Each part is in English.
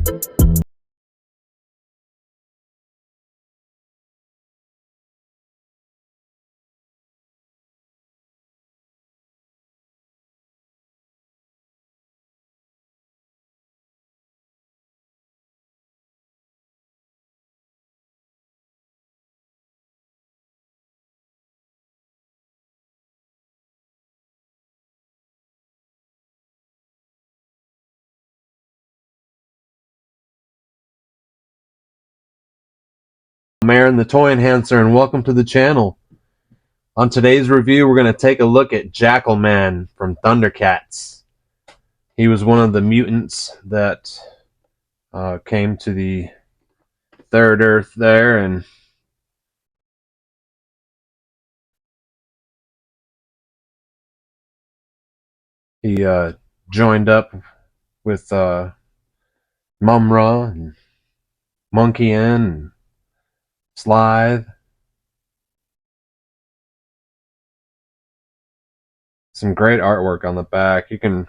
I'm Aaron, the Toy Enhancer, and welcome to the channel. On today's review, we're going to take a look at Jackalman from ThunderCats. He was one of the mutants that came to the third Earth there, and he joined up with Mumra and Monkey and Slithe. Some great artwork on the back. You can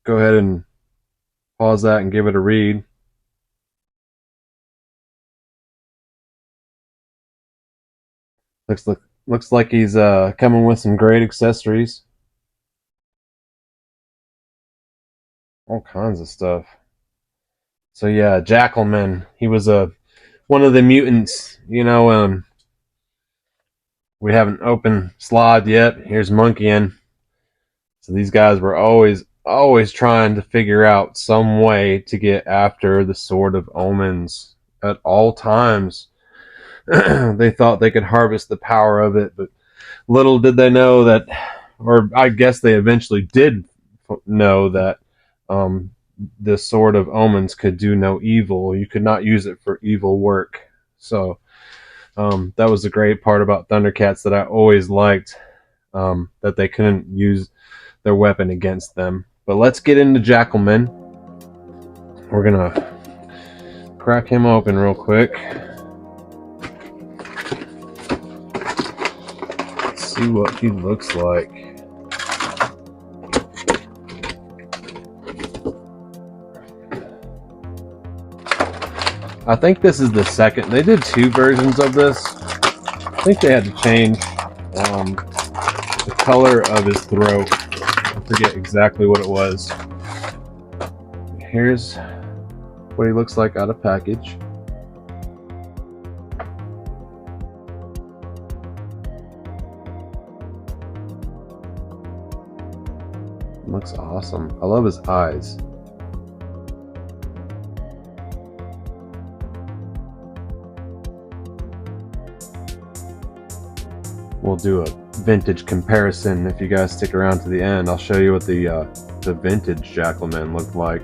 go ahead and pause that and give it a read. Looks like he's coming with some great accessories. All kinds of stuff. So yeah, Jackalman. He was one of the mutants. You know, we haven't opened Slithe yet. Here's Monkey. So these guys were always trying to figure out some way to get after the Sword of Omens at all times. They thought they could harvest the power of it, but little did they know that, or I guess they eventually did know that the Sword of Omens could do no evil. You could not use it for evil work. So that was the great part about ThunderCats that I always liked, that they couldn't use their weapon against them. But let's get into Jackalman. We're gonna crack him open real quick. Let's see what he looks like. I think this is the second. They did two versions of this. I think they had to change the color of his throat. I forget exactly what it was. Here's what he looks like out of package. Looks awesome. I love his eyes. We'll do a vintage comparison. If you guys stick around to the end, I'll show you what the vintage Jackalman looked like.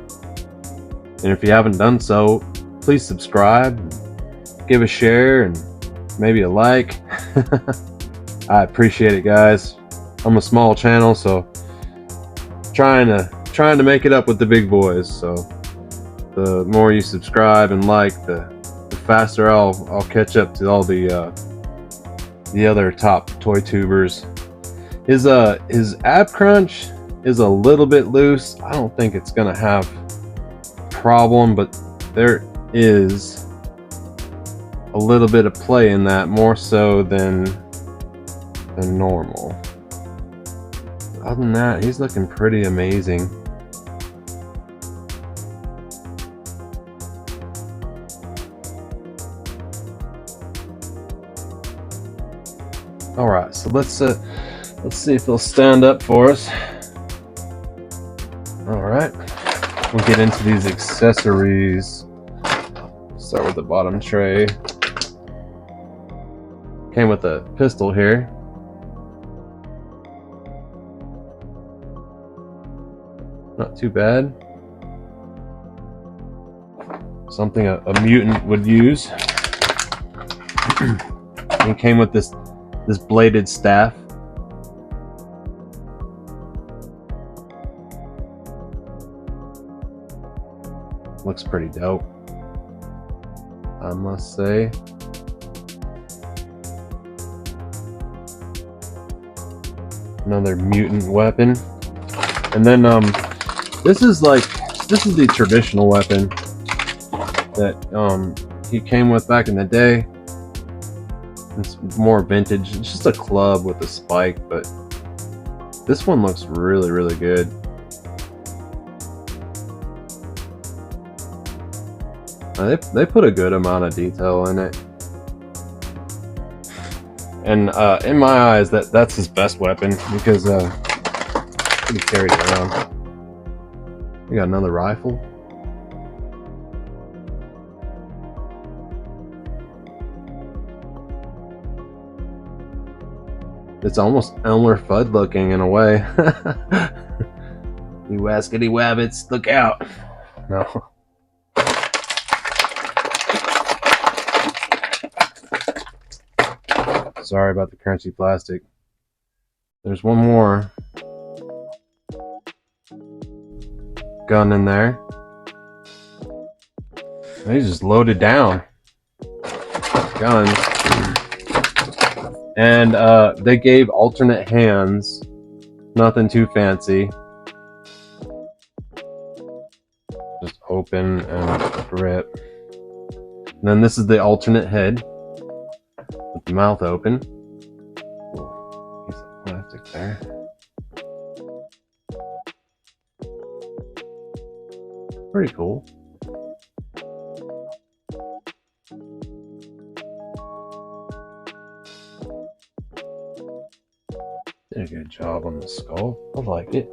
And if you haven't done so, please subscribe, give a share, and maybe a like. I appreciate it, guys. I'm a small channel, so trying to make it up with the big boys. So the more you subscribe and like, the faster I'll catch up to all the other top toy tubers. His ab crunch is a little bit loose. I don't think it's gonna have a problem, but there is a little bit of play in that, more so than normal. Other than that, he's looking pretty amazing. All right, so let's see if they'll stand up for us. All right, we'll get into these accessories. Start with the bottom tray. Came with a pistol here. Not too bad. Something a mutant would use. It came with this bladed staff. Looks pretty dope, I must say. Another mutant weapon. And then this is the traditional weapon. that he came with back in the day. It's more vintage. It's just a club with a spike, but this one looks really, really good. They put a good amount of detail in it. And in my eyes, that's his best weapon because he carried it around. We got another rifle. It's almost Elmer Fudd looking in a way. You waskety wabbits, look out! No. Sorry about the crunchy plastic. There's one more gun in there. He's just loaded down. Guns. And they gave alternate hands. Nothing too fancy. Just open and grip. And then this is the alternate head. With the mouth open. Piece of plastic there. Pretty cool. Did a good job on the skull. I like it.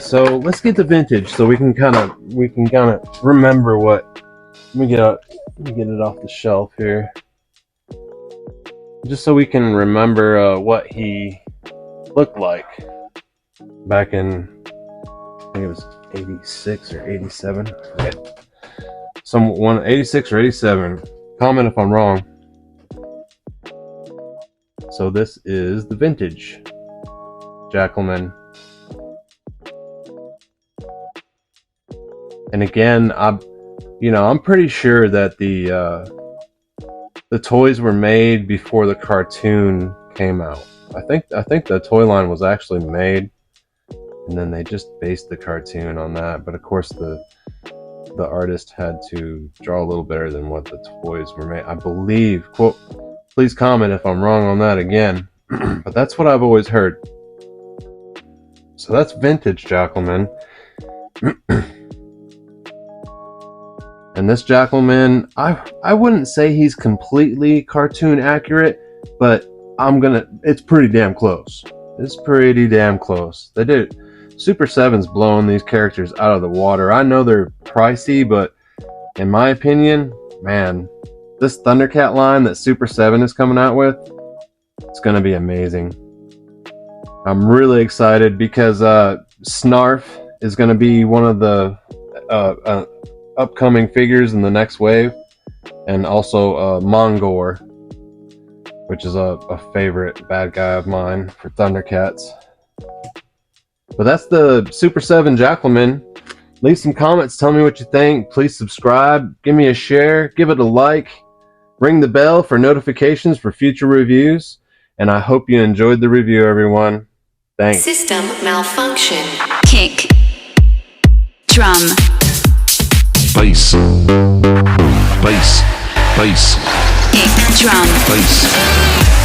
So let's get the vintage, so we can kind of remember what. Let me get it off the shelf here, just so we can remember what he looked like back in, I think it was 86 or 87. I forget. 86 or 87. Comment if I'm wrong. So this is the vintage Jackalman. And again, I'm pretty sure that the toys were made before the cartoon came out. I think the toy line was actually made, and then they just based the cartoon on that. But of course, the artist had to draw a little better than what the toys were made. I believe. Quote. Please comment if I'm wrong on that again. But that's what I've always heard. So that's vintage Jackalman. And this Jackalman, I wouldn't say he's completely cartoon accurate, but it's pretty damn close. It's pretty damn close. They did. Super 7's blowing these characters out of the water. I know they're pricey, but in my opinion, man, this ThunderCat line that Super 7 is coming out with, it's going to be amazing. I'm really excited because Snarf is going to be one of the upcoming figures in the next wave, and also Mongor, which is a favorite bad guy of mine for ThunderCats. But that's the Super 7 Jackalman. Leave some comments, tell me what you think. Please subscribe, give me a share, give it a like, ring the bell for notifications for future reviews, and I hope you enjoyed the review, everyone. Thanks. System malfunction. Kick. Drum. Bass. Bass. Bass. Kick. Drum. Bass.